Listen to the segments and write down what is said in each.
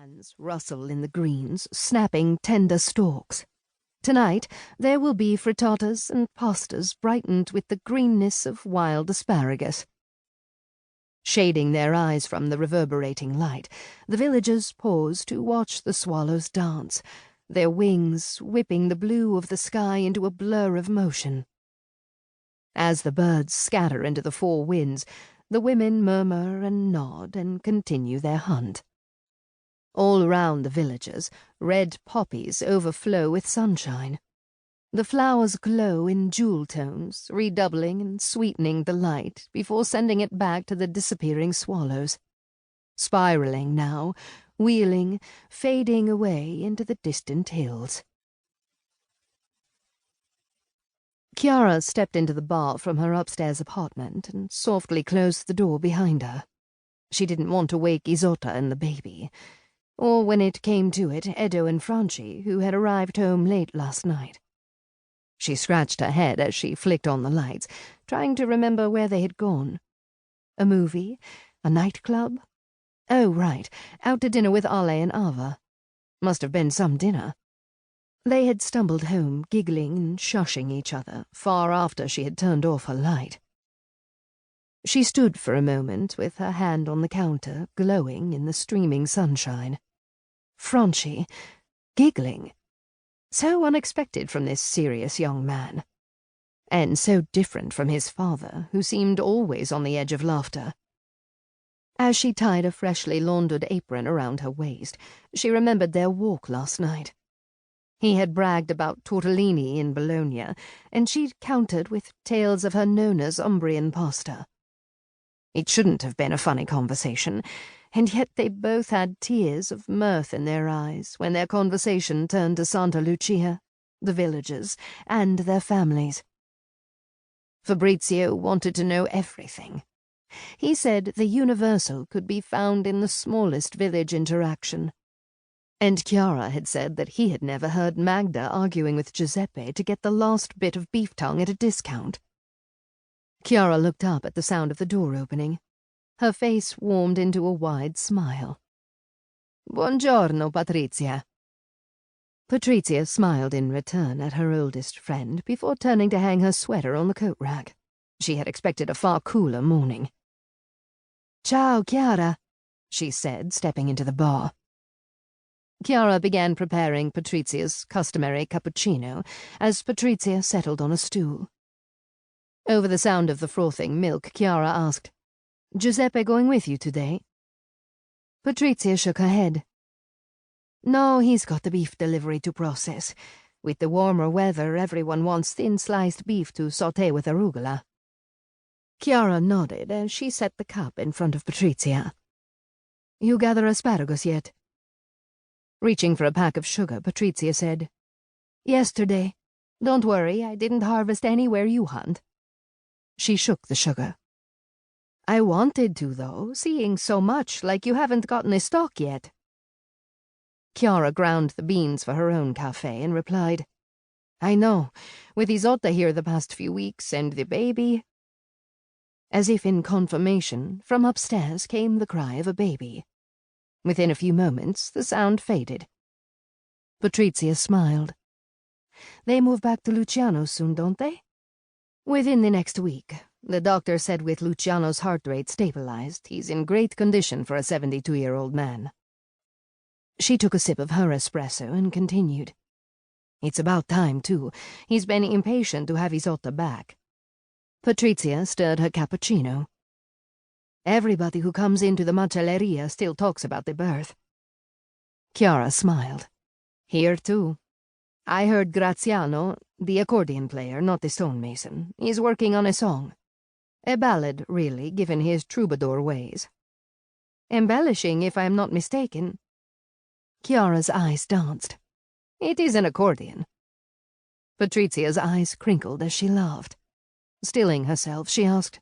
Hands rustle in the greens, snapping tender stalks. Tonight there will be frittatas and pastas brightened with the greenness of wild asparagus. Shading their eyes from the reverberating light, the villagers pause to watch the swallows dance, their wings whipping the blue of the sky into a blur of motion. As the birds scatter into the four winds, the women murmur and nod and continue their hunt. All around the villagers, red poppies overflow with sunshine. The flowers glow in jewel tones, redoubling and sweetening the light before sending it back to the disappearing swallows. Spiraling now, wheeling, fading away into the distant hills. Chiara stepped into the bar from her upstairs apartment and softly closed the door behind her. She didn't want to wake Isotta and the baby, or when it came to it, Edo and Franci, who had arrived home late last night. She scratched her head as she flicked on the lights, trying to remember where they had gone. A movie? A nightclub? Oh, right, out to dinner with Ale and Ava. Must have been some dinner. They had stumbled home, giggling and shushing each other, far after she had turned off her light. She stood for a moment with her hand on the counter, glowing in the streaming sunshine. Franci, giggling. So unexpected from this serious young man. And so different from his father, who seemed always on the edge of laughter. As she tied a freshly laundered apron around her waist, she remembered their walk last night. He had bragged about tortellini in Bologna, and she'd countered with tales of her Nona's Umbrian pasta. It shouldn't have been a funny conversation, and yet they both had tears of mirth in their eyes when their conversation turned to Santa Lucia, the villagers, and their families. Fabrizio wanted to know everything. He said the universal could be found in the smallest village interaction. And Chiara had said that he had never heard Magda arguing with Giuseppe to get the last bit of beef tongue at a discount. Chiara looked up at the sound of the door opening. Her face warmed into a wide smile. "Buongiorno, Patrizia." Patrizia smiled in return at her oldest friend before turning to hang her sweater on the coat rack. She had expected a far cooler morning. "Ciao, Chiara," she said, stepping into the bar. Chiara began preparing Patrizia's customary cappuccino as Patrizia settled on a stool. Over the sound of the frothing milk, Chiara asked, "Giuseppe going with you today?" Patrizia shook her head. "No, he's got the beef delivery to process. With the warmer weather, everyone wants thin-sliced beef to sauté with arugula." Chiara nodded as she set the cup in front of Patrizia. "You gather asparagus yet?" Reaching for a pack of sugar, Patrizia said, "Yesterday. Don't worry, I didn't harvest any where you hunt." She shook the sugar. "I wanted to, though, seeing so much like you haven't gotten a stock yet." Chiara ground the beans for her own café and replied, "I know, with Isotta here the past few weeks and the baby." As if in confirmation, from upstairs came the cry of a baby. Within a few moments, the sound faded. Patrizia smiled. "They move back to Luciano soon, don't they?" "Within the next week. The doctor said with Luciano's heart rate stabilized, he's in great condition for a 72-year-old man." She took a sip of her espresso and continued. "It's about time, too. He's been impatient to have Isotta back." Patrizia stirred her cappuccino. "Everybody who comes into the macelleria still talks about the birth." Chiara smiled. "Here, too. I heard Graziano, the accordion player, not the stonemason, is working on a song. A ballad, really, given his troubadour ways. Embellishing, if I am not mistaken." Chiara's eyes danced. "It is an accordion." Patrizia's eyes crinkled as she laughed. Stilling herself, she asked,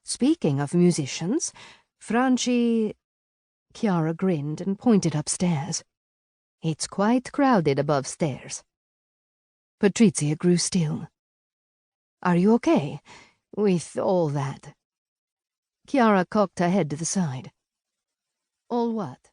"Speaking of musicians, Franci—" Chiara grinned and pointed upstairs. "It's quite crowded above stairs." Patrizia grew still. "Are you okay with all that?" Chiara cocked her head to the side. "All what?"